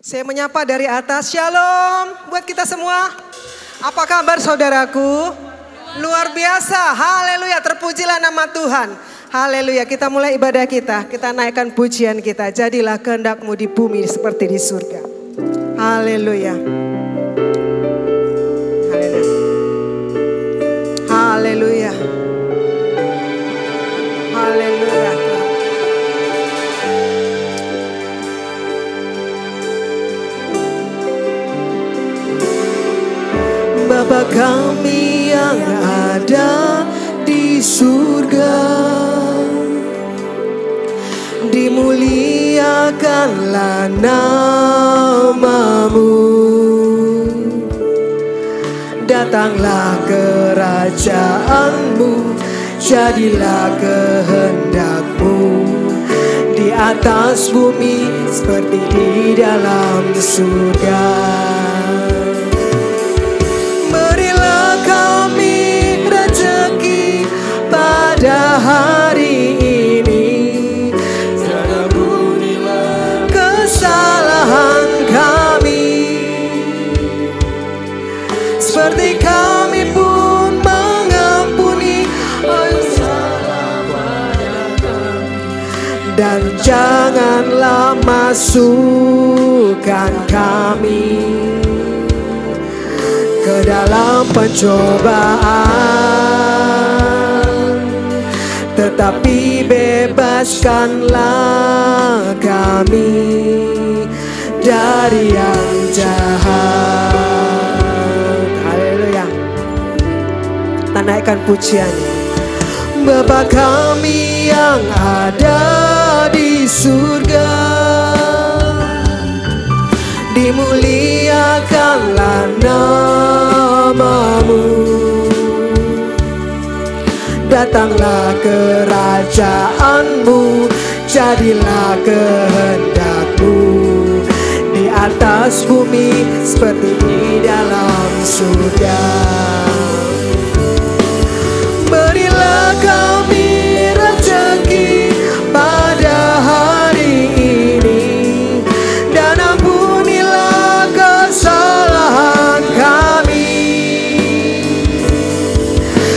Saya menyapa dari atas, shalom buat kita semua. Apa kabar saudaraku? Luar biasa, haleluya, terpujilah nama Tuhan. Haleluya, kita mulai ibadah kita naikkan pujian kita. Jadilah kehendak-Mu di bumi seperti di surga. Haleluya. Haleluya. Haleluya. Bapa kami yang ada di surga, dimuliakanlah nama-Mu. Datanglah kerajaan-Mu, jadilah kehendak-Mu di atas bumi seperti di dalam surga. Berilah kami rezeki pada hari ini, dan ampunilah kesalahan kami, seperti kami pun mengampuni orang salah pada kami. Dan janganlah masukkan kami ke dalam pencobaan, tetapi bebaskanlah kami dari yang jahat. Haleluya. Kita naikkan pujian. Bapa kami yang ada di surga, dimuliakanlah nama-Mu. Datanglah kerajaan-Mu, jadilah kehendak-Mu di atas bumi seperti di dalam surga. Berilah kami rezeki pada hari ini, dan ampunilah kesalahan kami,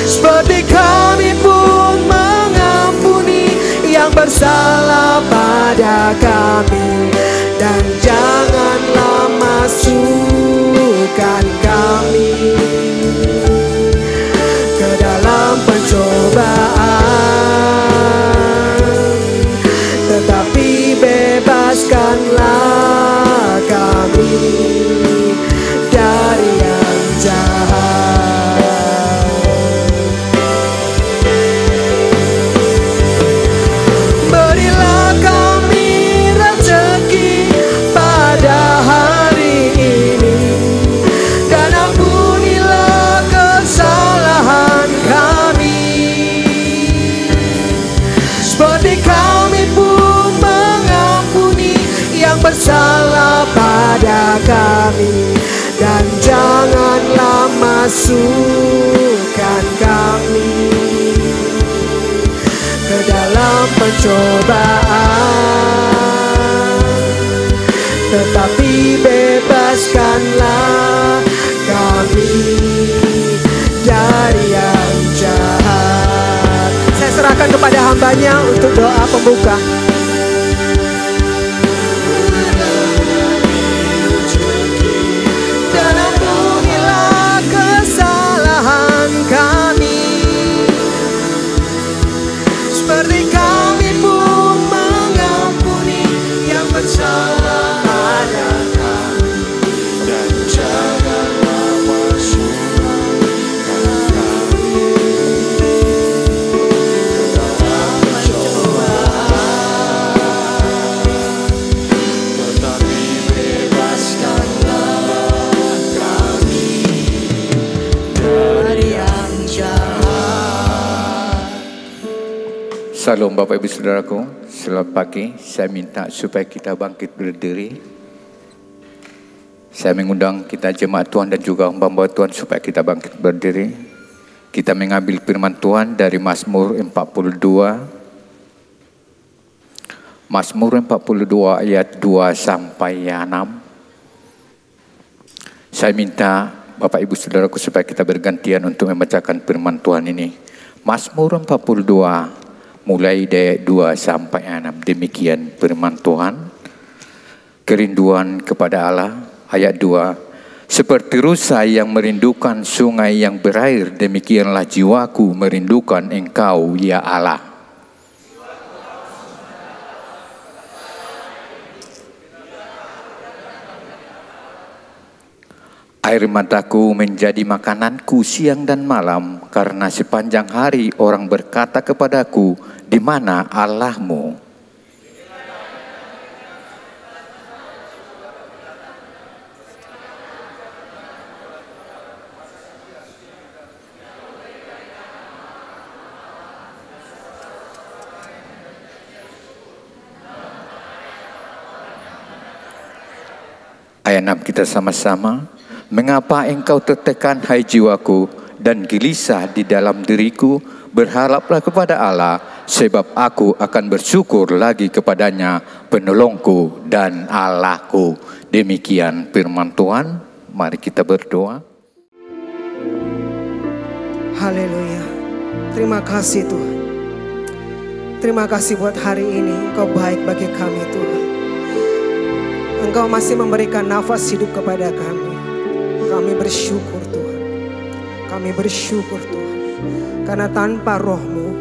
seperti kami pun mengampuni yang bersalah pada kami. Dan janganlah masukkan kami ke dalam pencobaan, tetapi bebaskanlah kami dari yang jahat. Berilah kami rezeki pada hari ini, dan ampunilah kesalahan kami, seperti kami pun mengampuni yang bersalah pada kami. Dan janganlah masukkan kami ke dalam pencobaan, tetapi bebaskanlah kami dari yang jahat. Saya serahkan kepada hambanya untuk doa pembuka. Dan ampunilah kesalahan kami, seperti kami pun mengampuni yang bersalah pada kami. Dan janganlah masukkan kami ke dalam pencobaan, tetapi bebaskanlah kami dari yang jahat. Salam Bapak Ibu Saudaraku, selamat pagi. Saya minta supaya kita bangkit berdiri. Saya mengundang kita jemaat Tuhan dan juga hamba Tuhan supaya kita bangkit berdiri. Kita mengambil firman Tuhan dari Mazmur 42. Mazmur 42 ayat 2 sampai 6. Saya minta Bapak Ibu Saudaraku supaya kita bergantian untuk membacakan firman Tuhan ini. Mazmur 42 mulai ayat 2 sampai 6. Demikian firman Tuhan. Kerinduan kepada Allah, ayat 2. Seperti rusa yang merindukan sungai yang berair, demikianlah jiwaku merindukan Engkau, ya Allah. Air mataku menjadi makananku siang dan malam, karena sepanjang hari orang berkata kepadaku, di mana Allahmu? Ayat 6 kita sama-sama. Mengapa engkau tertekan hai jiwaku dan gelisah di dalam diriku? Berharaplah kepada Allah, sebab aku akan bersyukur lagi kepadanya, penolongku dan Allahku. Demikian firman Tuhan. Mari kita berdoa. Haleluya. Terima kasih Tuhan. Terima kasih buat hari ini. Engkau baik bagi kami Tuhan. Engkau masih memberikan nafas hidup kepada kami. Kami bersyukur Tuhan. Kami bersyukur Tuhan. Karena tanpa roh-Mu,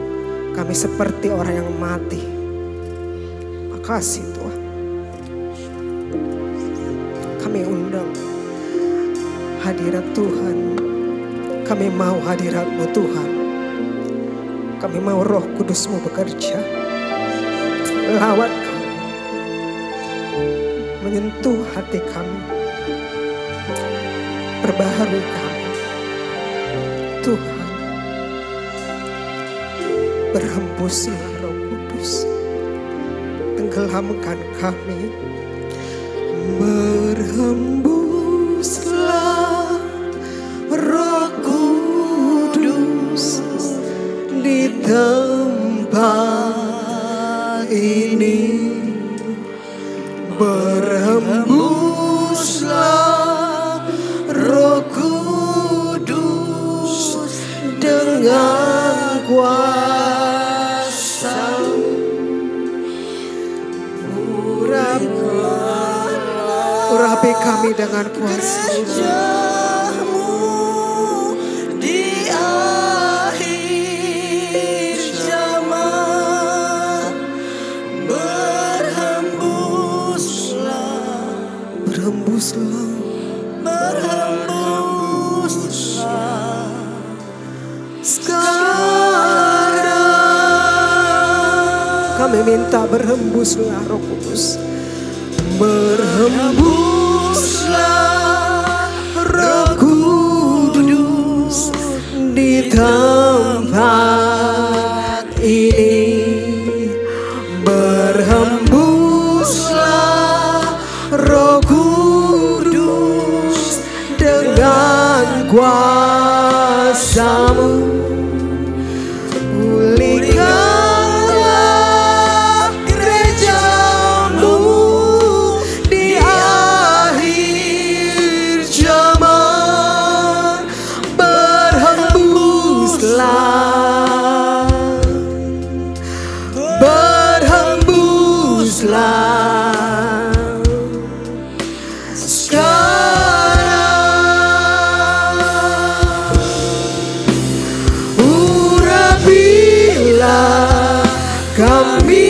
kami seperti orang yang mati. Makasih Tuhan. Kami undang hadirat Tuhan. Kami mau hadirat-Mu Tuhan. Kami mau Roh Kudus-Mu bekerja. Lawat kami. Menyentuh hati kami. Perbaharui kami. Tuhan, berhembuslah Roh Kudus. Tenggelamkan kami. Berhembuslah Roh Kudus di tempat ini. Berhembuslah Roh Kudus dengan kuasa. Urapi kami dengan kuasa. Di akhir zaman berhembuslah sekarang. Kami minta berhembuslah Roh Kudus. Berhembuslah Roh Kudus di tempat ini. Berhembuslah Roh Kudus dengan kuasa-Mu. Pulihkanlah gereja-Mu di akhir zaman. Berhembuslah, berhembuslah sekarang. Urapilah kami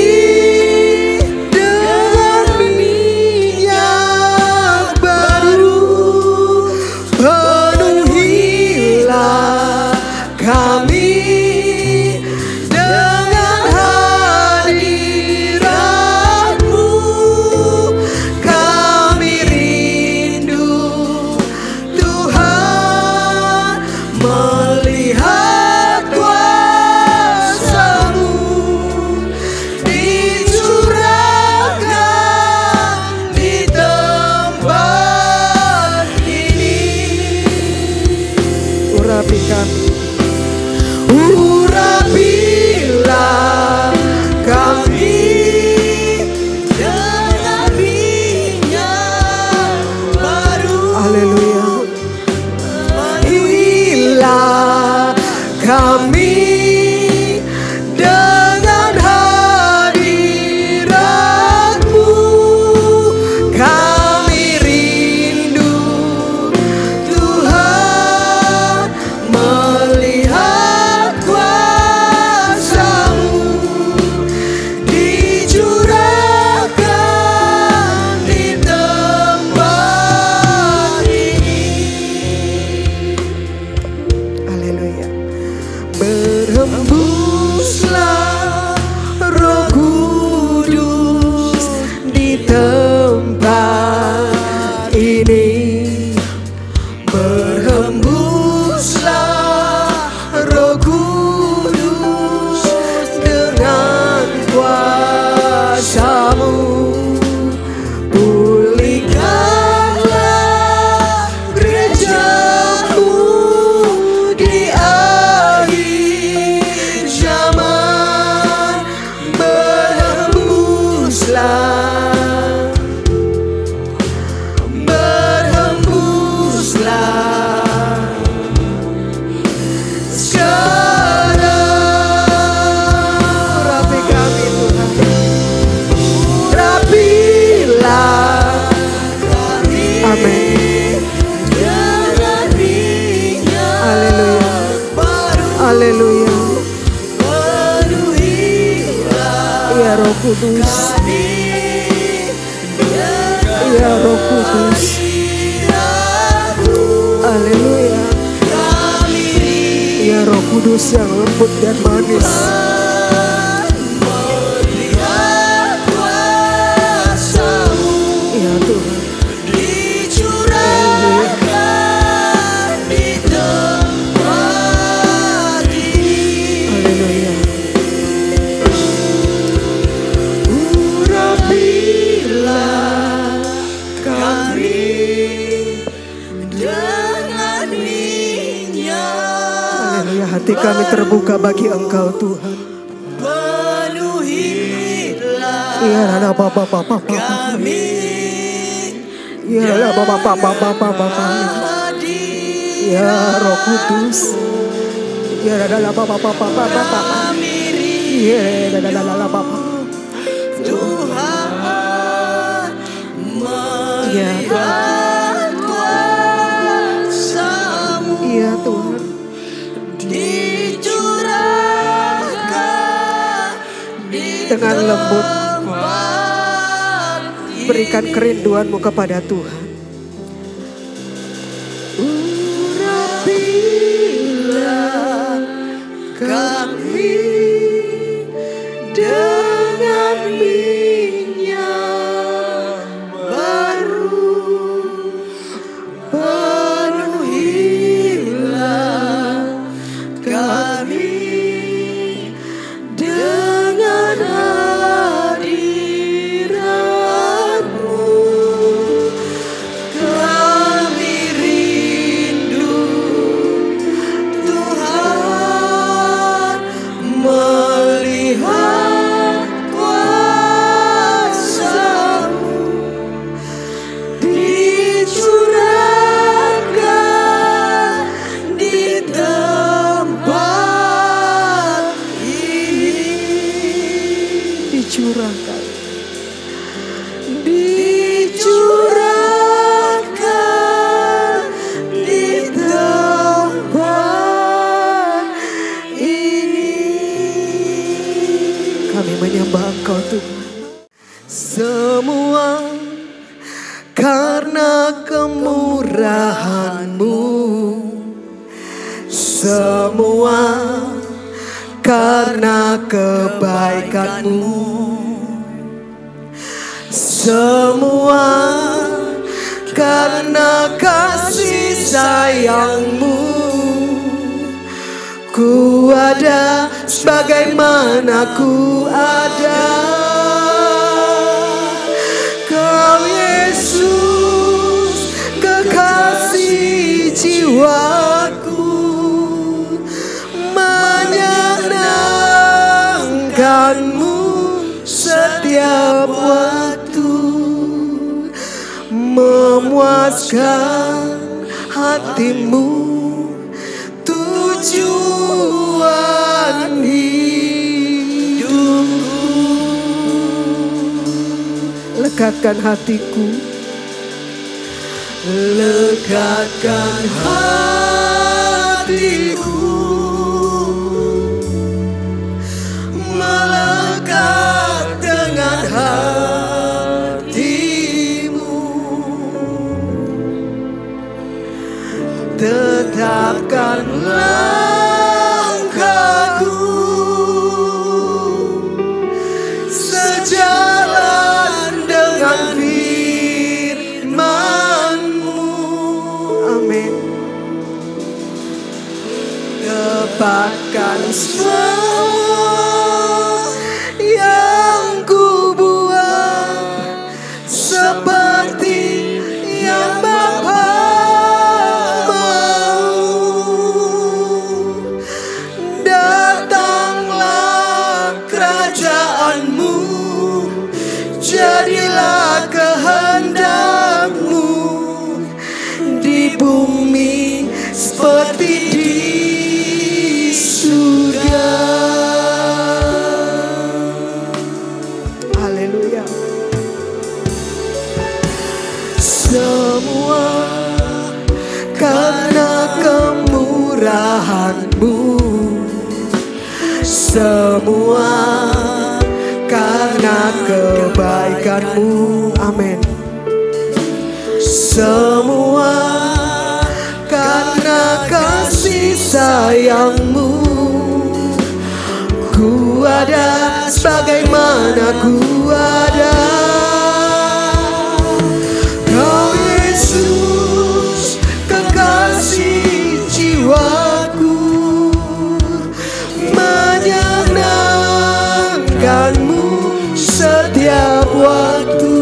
dengan minyak baru. Penuhilah kami dengan hadirat-Mu. Kami rindu Kudus. Ya Roh Kudus. Haleluya. Ya Roh Kudus yang lembut dan manis. Ya Tuhan. Hati kami terbuka bagi Engkau Tuhan. Ya Allah Bapa kami. Ya Allah Bapa. Ya Roh Kudus. Ya Allah Bapa. Ya Allah Bapa. Tuhan. Ya Tuhan. Ya Tuhan. Dengan lembut berikan kerinduanmu kepada Tuhan. Urapilah kami dengan minyak baru, penuhilah kami dengan hadirat-Mu. Kami rindu Tuhan melihat kuasa-Mu dicurahkan di tempat ini. Dicurahkan di tempat ini. Kami menyembah Engkau Tuhan. Semua karena kemurahan-Mu, semua karena kebaikan-Mu, semua karena kasih sayang-Mu. Ku ada sebagaimana ku ada. Kau Yesus kekasih jiwaku, menyenangkan-Mu setiap waktu, memuaskan hati-Mu, tujuan hidupku. Lekatkan hatiku, lekatkan hatiku, melekat dengan hati-Mu. Tetapkan langkahku sejalan dengan firman-Mu. Amin. Tepatkan semua yang ku buat seperti yang Bapa mau. Datanglah kerajaan-Mu, jadilah kehendak-Mu di bumi seperti di surga. Haleluya. Semua karena kemurahan-Mu, semua karena padamu. Amin. Semua karena kasih sayangmu, ku ada sebagaimana ku ada. Kau Yesus, kekasih jiwaku, menyenangkanmu setiap waktu,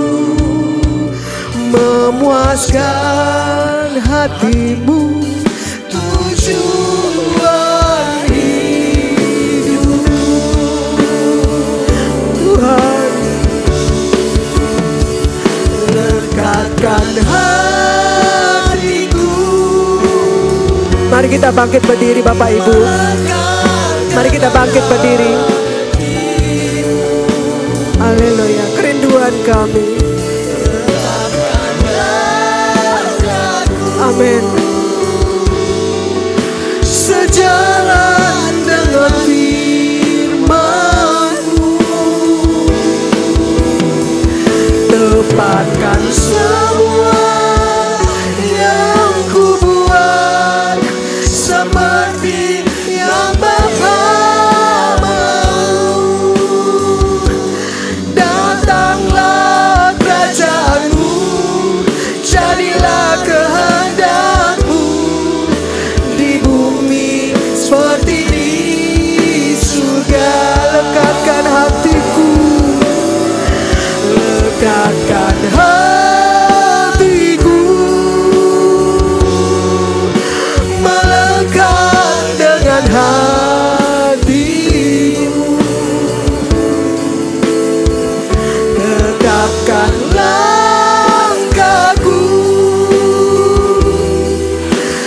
memuaskan hatimu, tujuan hidup. Tuhan, lekatkan hatiku. Mari kita bangkit berdiri Bapak Ibu. Mari kita bangkit berdiri. Haleluya, kerinduan kami. Amin. Sejalan dengan firman-Mu, tepatkan semua yang ku buat seperti yang Bapa mau. Datanglah kerajaan-Mu, jadilah kehendak-Mu di bumi seperti di surga. Lekatkan hatiku, lekatkan hatiku, melekat dengan hati-Mu. Tetapkan langkahku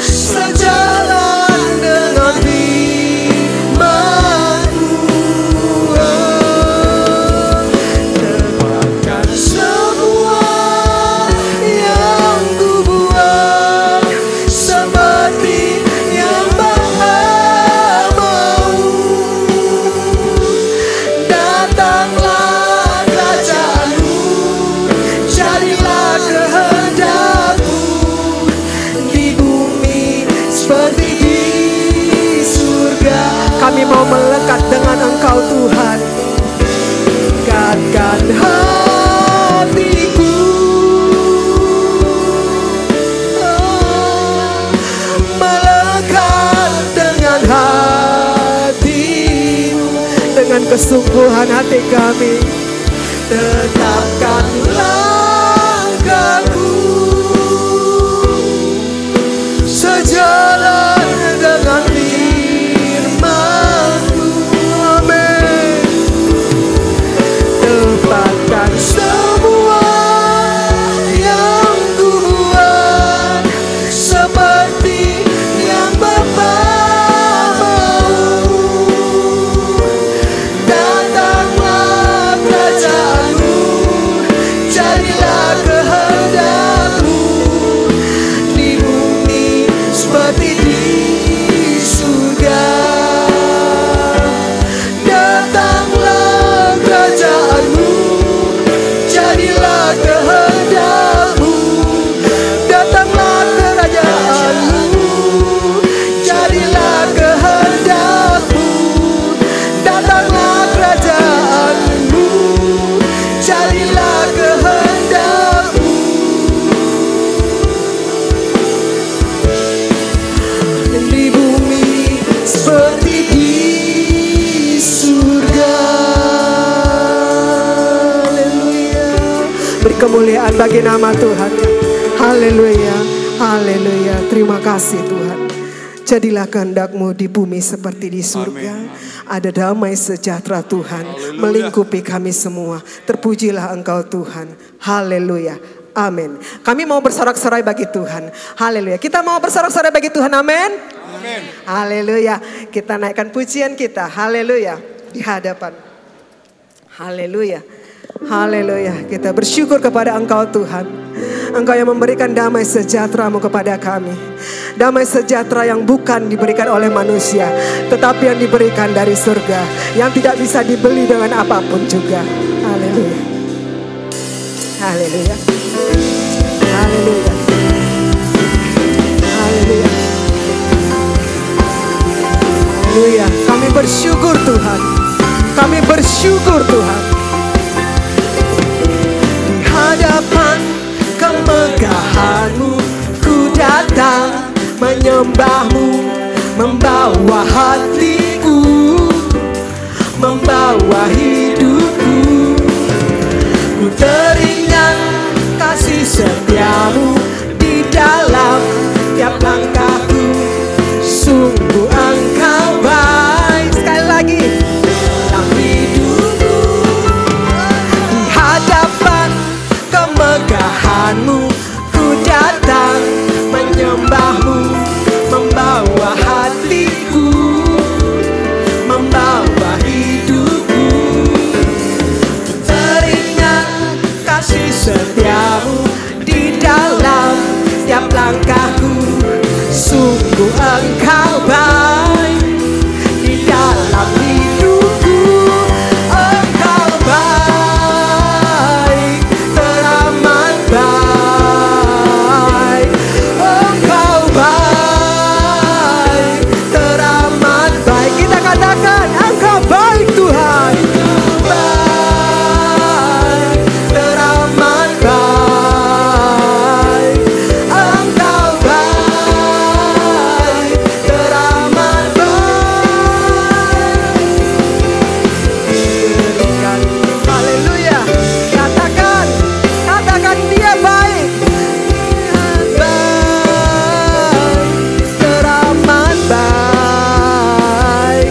sejalan dengan firman-Mu. Tetapkan semua yang ku buat seperti yang Bapa mau. Datanglah kerajaan-Mu, jadilah kehendak-Mu di bumi seperti di surga. Kami mau melekat dengan Engkau Tuhan. Lekatkan hatiku, melekat dengan hati-Mu. Dengan kesungguhan hati kami, tetapkan langkahku sejalan dengan firman-Mu. Amin. Tepatkan semua yang ku buat seperti yang Bapa mau. Datanglah kerajaan-Mu, jadilah kehendak-Mu di bumi seperti di surga. Datanglah kerajaan-Mu, jadilah kehendak-Mu. Datanglah kerajaan-Mu, jadilah kehendak-Mu. Datanglah kerajaan-Mu, jadilah kehendak-Mu. Di bumi seperti di surga. Haleluya. Beri kemuliaan bagi nama Tuhan. Haleluya. Haleluya. Terima kasih Tuhan. Jadilah kehendak-Mu di bumi seperti di surga. Ada damai sejahtera Tuhan melingkupi kami semua. Terpujilah Engkau Tuhan. Haleluya. Amin. Kami mau bersorak-sorai bagi Tuhan. Haleluya. Kita mau bersorak-sorai bagi Tuhan. Amin. Amin. Haleluya. Kita naikkan pujian kita. Haleluya. Di hadapan. Haleluya. Haleluya. Kita bersyukur kepada Engkau Tuhan. Engkau yang memberikan damai sejahtera-Mu kepada kami. Damai sejahtera yang bukan diberikan oleh manusia, tetapi yang diberikan dari surga, yang tidak bisa dibeli dengan apapun juga. Haleluya. Haleluya. Haleluya. Haleluya. Haleluya. Kami bersyukur Tuhan. Kami bersyukur Tuhan. Di hadapan kemegahan-Mu ku datang menyembah-Mu, membawa hatiku, membawa hidupku. Ku teringat kasih setia-Mu di dalam tiap langkahku. Sungguh Engkau baik. Sekali lagi. Dalam hidupku, di hadapan kemegahan-Mu ku datang menyembah-Mu, membawa hatiku, membawa hidupku. Teringat kasih setia-Mu di dalam setiap langkahku. Sungguh Engkau baik di dalam hidupku. Engkau baik, teramat baik. Engkau baik, teramat baik. Kita katakan Engkau baik Tuhan. Baik, teramat baik. Engkau baik, teramat baik. Berikan, haleluya. Katakan Dia baik. Baik, teramat baik.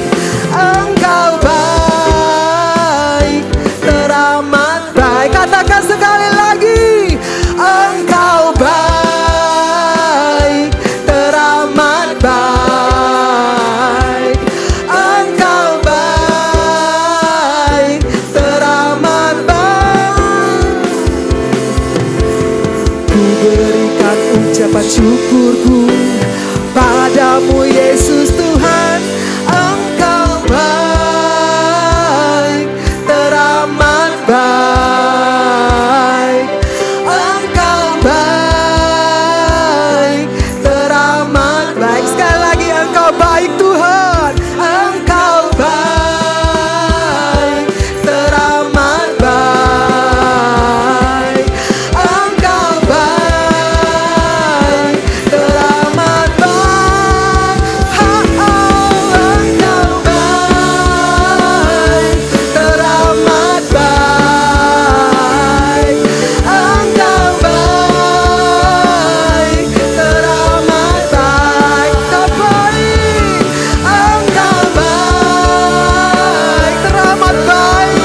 Engkau baik, teramat baik. Katakan sekali lagi. Engkau baik, teramat baik. Engkau baik, teramat baik. Ku berikan ucapan syukurku padamu Yesus Tuhan. Engkau baik, teramat baik. Engkau baik, teramat baik. Sekali lagi, Engkau baik Tuhan. Engkau baik, teramat baik. Engkau baik, teramat baik. Engkau baik, teramat baik. Engkau baik, teramat baik. Engkau baik, Engkau baik, teramat baik.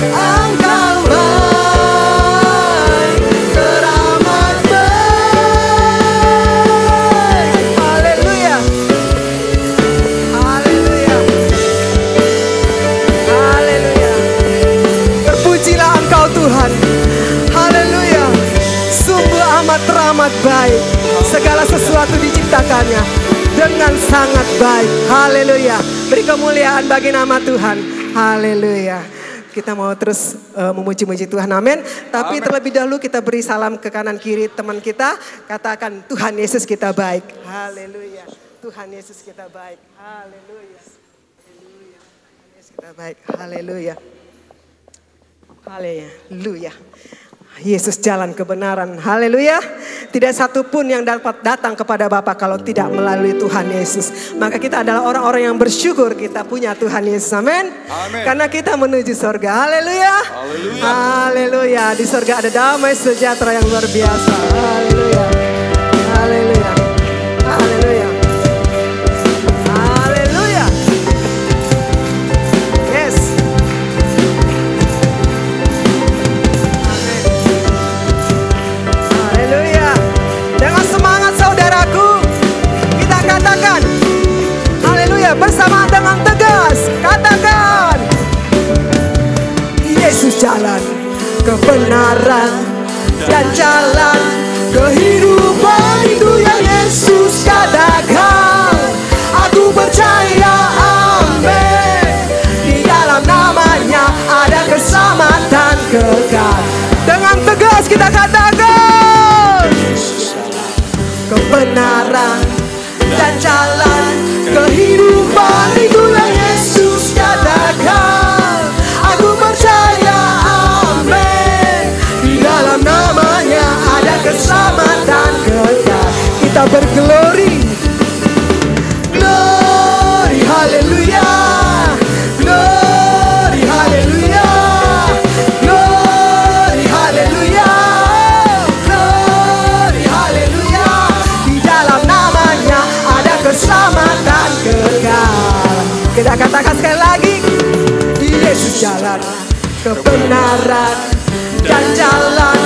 Engkau baik, teramat baik. Haleluya. Haleluya. Haleluya. Terpujilah Engkau Tuhan. Haleluya. Sungguh amat teramat baik. Segala sesuatu diciptakannya dengan sangat baik. Haleluya. Beri kemuliaan bagi nama Tuhan. Haleluya. Kita mau terus memuji-muji Tuhan, amin. Tapi terlebih dahulu kita beri salam ke kanan kiri teman kita. Katakan Tuhan Yesus kita baik. Haleluya. Tuhan Yesus kita baik. Haleluya. Haleluya. Tuhan Yesus kita baik. Haleluya. Haleluya. Yesus jalan kebenaran. Haleluya. Tidak satu pun yang dapat datang kepada Bapa kalau tidak melalui Tuhan Yesus. Maka kita adalah orang-orang yang bersyukur kita punya Tuhan Yesus. Amin. Karena kita menuju surga. Haleluya. Haleluya. Di surga ada damai sejahtera yang luar biasa. Haleluya. Haleluya. Haleluya. Haleluya. Yes. Amin. Haleluya. Dengan semangat saudaraku, kita katakan haleluya bersama dengan tegas. Katakan Yesus jalan kebenaran dan jalan kehidupan. Itu yang Yesus katakan. Aku percaya, amin. Di dalam namanya ada keselamatan. kekal. Dengan tegas kita katakan, kebenaran dan jalan kehidupan itulah Yesus katakan. Aku percaya, amin. Di dalam namanya ada keselamatan kekal. Kita berglori, glory, haleluya, glory, haleluya, glory, haleluya, glory, haleluya. Di dalam namanya ada keselamatan kekal. Kita katakan sekali lagi, Yesus jalan kebenaran dan jalan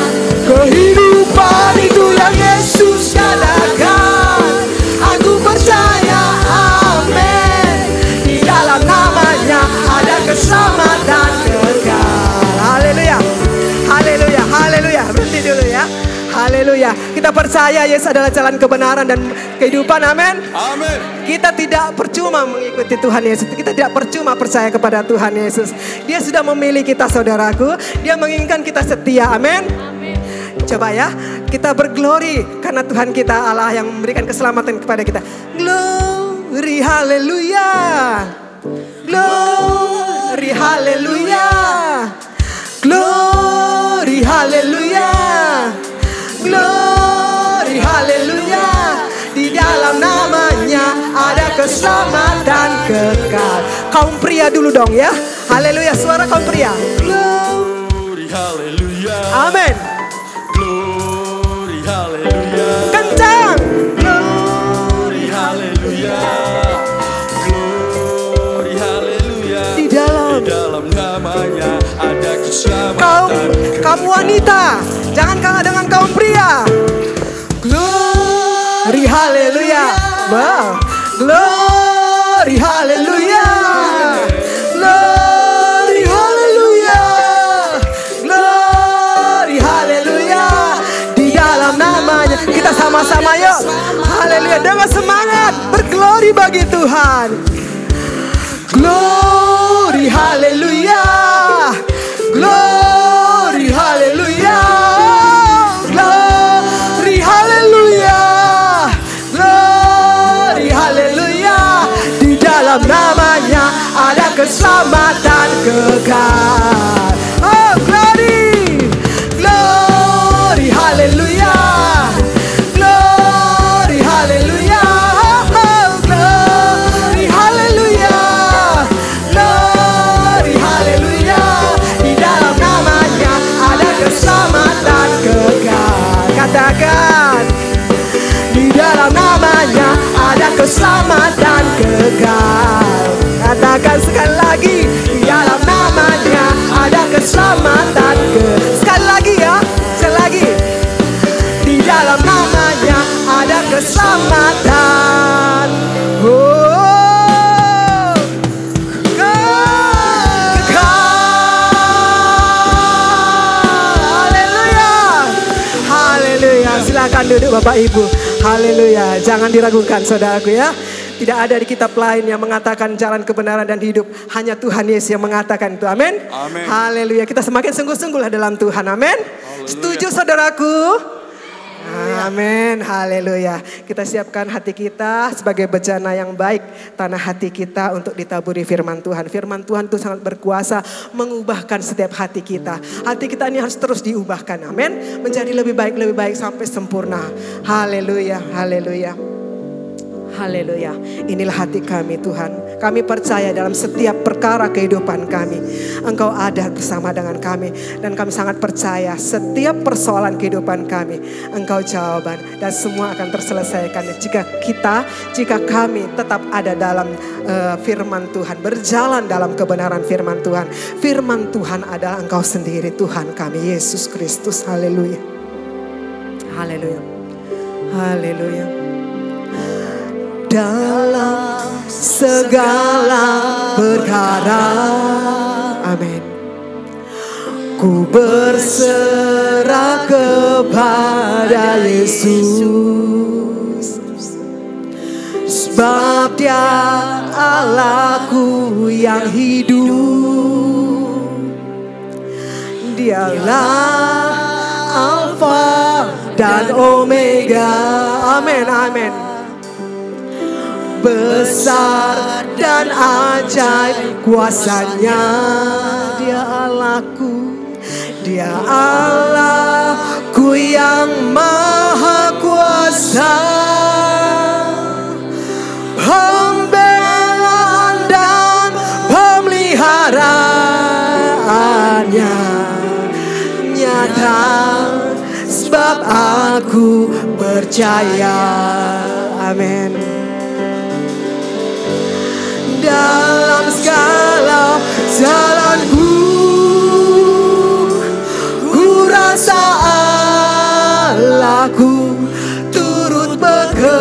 kehidupan itu yang Yesus katakan. Aku percaya, amin. Di dalam namanya ada keselamatan kekal. Haleluya, haleluya, haleluya. Berhenti dulu ya. Haleluya. Kita percaya Yesus adalah jalan kebenaran dan kehidupan. Amin. Amin. Kita tidak percuma mengikuti Tuhan Yesus. Kita tidak percuma percaya kepada Tuhan Yesus. Dia sudah memilih kita, saudaraku. Dia menginginkan kita setia. Amin. Coba ya, kita berglori karena Tuhan kita Allah yang memberikan keselamatan kepada kita. Glory, haleluya. Glory, haleluya. Glory, haleluya. Glory, haleluya. Di dalam namanya ada keselamatan kekal. Kaum pria dulu dong ya. Haleluya, suara kaum pria. Glory, haleluya. Amin. Glory, haleluya. Kencang. Glory, haleluya. Glory, haleluya. Di dalam namanya ada keselamatan. kaum wanita, jangan kalah dengan kaum pria. Glory, haleluya. Wow. Glory, haleluya. Glory, haleluya. Glory, haleluya. Di dalam namanya kita sama-sama yuk. Haleluya, dengan semangat berglori bagi Tuhan. Glory, haleluya. Glory, haleluya. Glory, haleluya. Glory, haleluya. Di dalam namanya ada keselamatan kekal. Oh, glory. Glory, haleluya. Glory, haleluya. Oh, glory, haleluya. Glory, haleluya. Di dalam namanya ada keselamatan kekal. Katakan, di dalam namanya ada keselamatan kekal. Katakan sekali lagi, di dalam namanya ada keselamatan kekal. Sekali lagi ya, sekali lagi. Di dalam namanya ada keselamatan. Oh, haleluya, haleluya. Silakan duduk Bapak Ibu. Haleluya. Jangan diragukan saudaraku ya. Tidak ada di kitab lain yang mengatakan jalan kebenaran dan hidup. Hanya Tuhan Yesus yang mengatakan itu. Amin. Amin. Haleluya. Kita semakin sungguh-sungguhlah dalam Tuhan. Amin. Setuju saudaraku? Amin, haleluya. Kita siapkan hati kita sebagai bejana yang baik. Tanah hati kita untuk ditaburi firman Tuhan. Firman Tuhan itu sangat berkuasa mengubahkan setiap hati kita. Hati kita ini harus terus diubahkan, amin. Menjadi lebih baik sampai sempurna. Haleluya, haleluya. Haleluya. Inilah hati kami Tuhan. Kami percaya dalam setiap perkara kehidupan kami, Engkau ada bersama dengan kami. Dan kami sangat percaya setiap persoalan kehidupan kami, Engkau jawaban. Dan semua akan terselesaikan jika kami tetap ada dalam firman Tuhan. Berjalan dalam kebenaran firman Tuhan. Firman Tuhan adalah Engkau sendiri, Tuhan kami Yesus Kristus. Haleluya. Haleluya. Haleluya. Dalam segala perkara, amin, ku berserah kepada Yesus, sebab Dia Allahku yang hidup. Dialah Alfa dan Omega. Amin, amin. Besar dan ajaib kuasanya. Dia Allahku, Dia Allahku yang maha kuasa. Pembelaan dan pemeliharaannya nyata, sebab aku percaya. Amin. Dalam segala jalanku, ku rasa Allahku turut bekerja,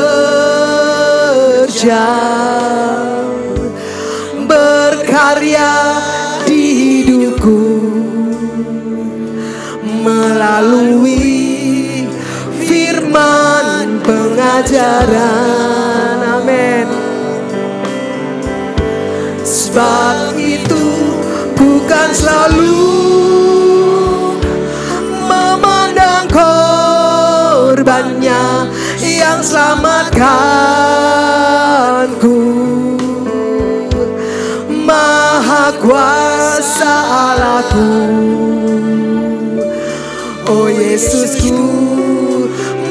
berkarya di hidupku melalui firman pengajaran. Amin. Sebab itu bukan selalu memandang korbannya yang selamatkanku. Maha kuasa Allahku, oh Yesusku,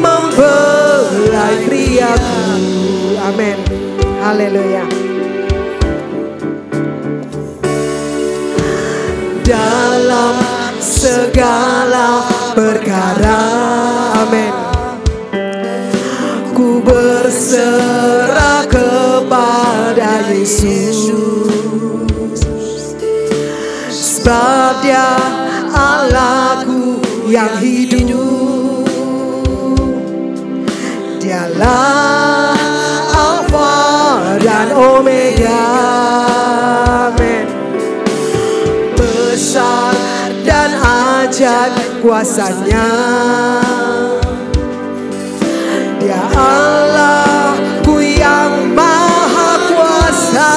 membelai priaku. Amin. Haleluya. Dalam segala perkara, amin, ku berserah kepada Yesus, sebab Dia Allahku yang hidup. Dialah Alfa dan Omega. Amin. Besar dan ajaib kuasanya. Dia Allahku yang maha kuasa.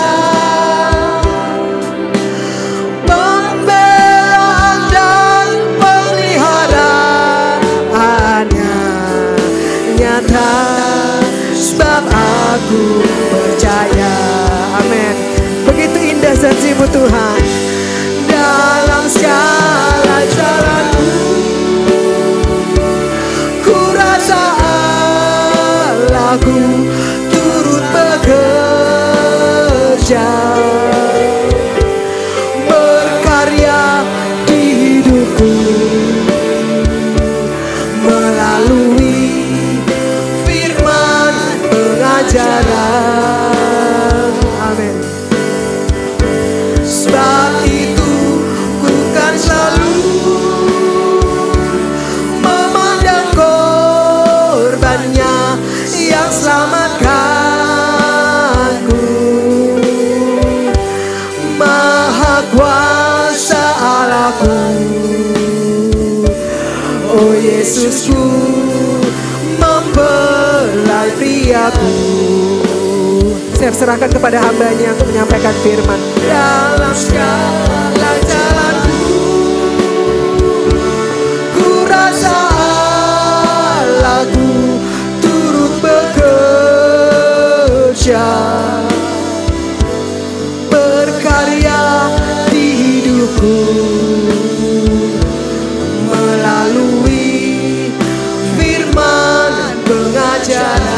Pembelaan dan pemeliharaannya nyata, sebab aku percaya. Amin. Begitu indah janji-Mu Tuhan. Dalam segala jalanku, ku rasa Allahku turut bekerja, berkarya di hidupku melalui firman pengajaran. Amin. Sebab itu bukan selalu memandang korbannya yang selamatkanku. Maha kuasa Allahku, oh Yesusku, membelai priaku. Saya serahkan kepada hamba-Nya untuk menyampaikan firman. Dalam segala jalanku, ku rasa Allahku turut bekerja, berkarya di hidupku melalui firman pengajaran.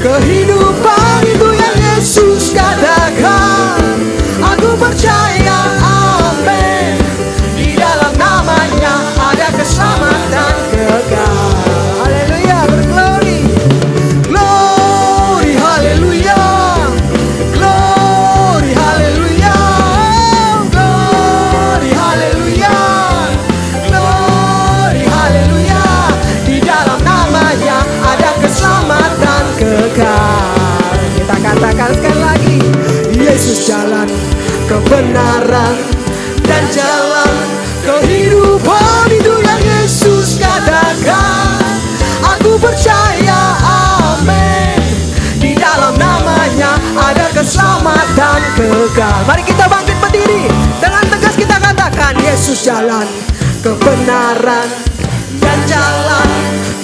kehidupan itu yang Yesus katakan. Aku percaya, amin. Di dalam namanya ada keselamatan kekal. Haleluya, berglori. Glory, haleluya. Glory, haleluya. Glory, haleluya. Glory, haleluya. Di dalam namanya ada keselamatan kekal. Kita katakan sekali lagi. Yesus jalan kebenaran dan jalan kehidupan, itu yang Yesus katakan. Aku percaya, amin. Di dalam namanya ada keselamatan kekal. Mari kita bangkit berdiri, dengan tegas kita katakan, Yesus jalan kebenaran dan jalan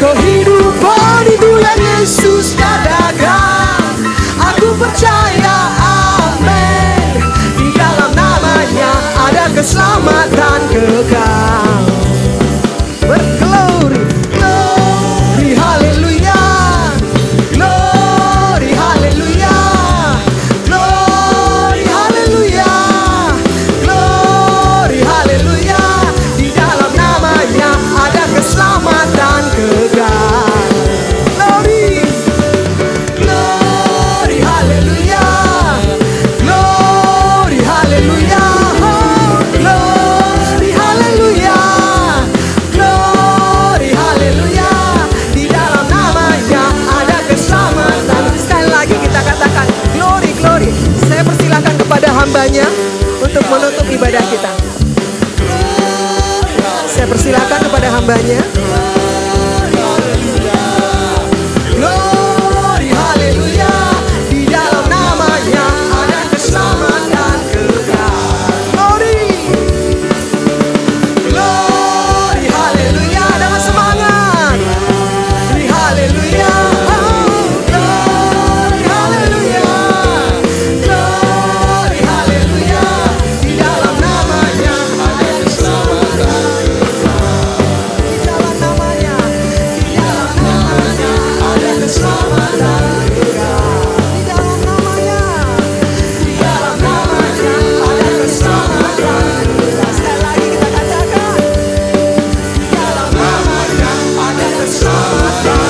kehidupan, itu yang Yesus katakan. Aku percaya, amin. Di dalam namanya ada keselamatan kekal. Berglori, glory, haleluya. Glory, haleluya. Glory, haleluya. Glory, haleluya. Di dalam namanya ada keselamatan kekal. Glory, glory, haleluya. Glory, haleluya. Oh, glory, haleluya. Glory, haleluya. Di dalam namanya ada keselamatan. Sekali lagi kita katakan, glory, glory. Saya persilakan kepada hambanya untuk menutup ibadah kita. Saya persilakan kepada hambanya. Glory, haleluya. Di dalam namanya ada keselamatan kekal. Glory, glory, haleluya. Dengan semangat. Glory, haleluya. Oh, glory, haleluya. Glory, haleluya. Di dalam namanya ada keselamatan. Di dalam namanya, di dalam namanya ada keselamatan kekal. Di dalam namanya, di dalam namanya ada keselamatan kekal. Sekali lagi kita katakan, di dalam namanya ada keselamatan.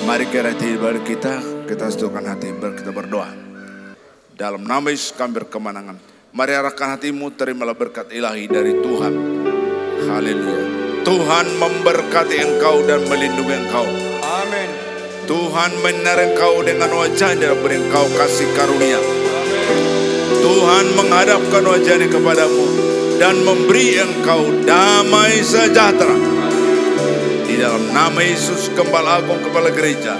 Mari kiranya tiba kita satukan hati, kita berdoa. Dalam nama Yesus kami berkemenangan. Mari arahkan hatimu, terimalah berkat ilahi dari Tuhan. Haleluya. Tuhan memberkati engkau dan melindungi engkau. Amin. Tuhan menyinari engkau dengan wajahnya dan beri engkau kasih karunia. Tuhan menghadapkan wajahnya kepadamu dan memberi engkau damai sejahtera. Di dalam nama Yesus, Gembala Agung, Kepala Gereja,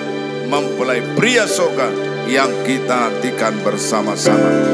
mempelai pria surga yang kita nantikan bersama-sama.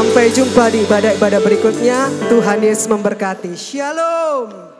Sampai jumpa di ibadah-ibadah berikutnya. Tuhan Yesus memberkati. Shalom.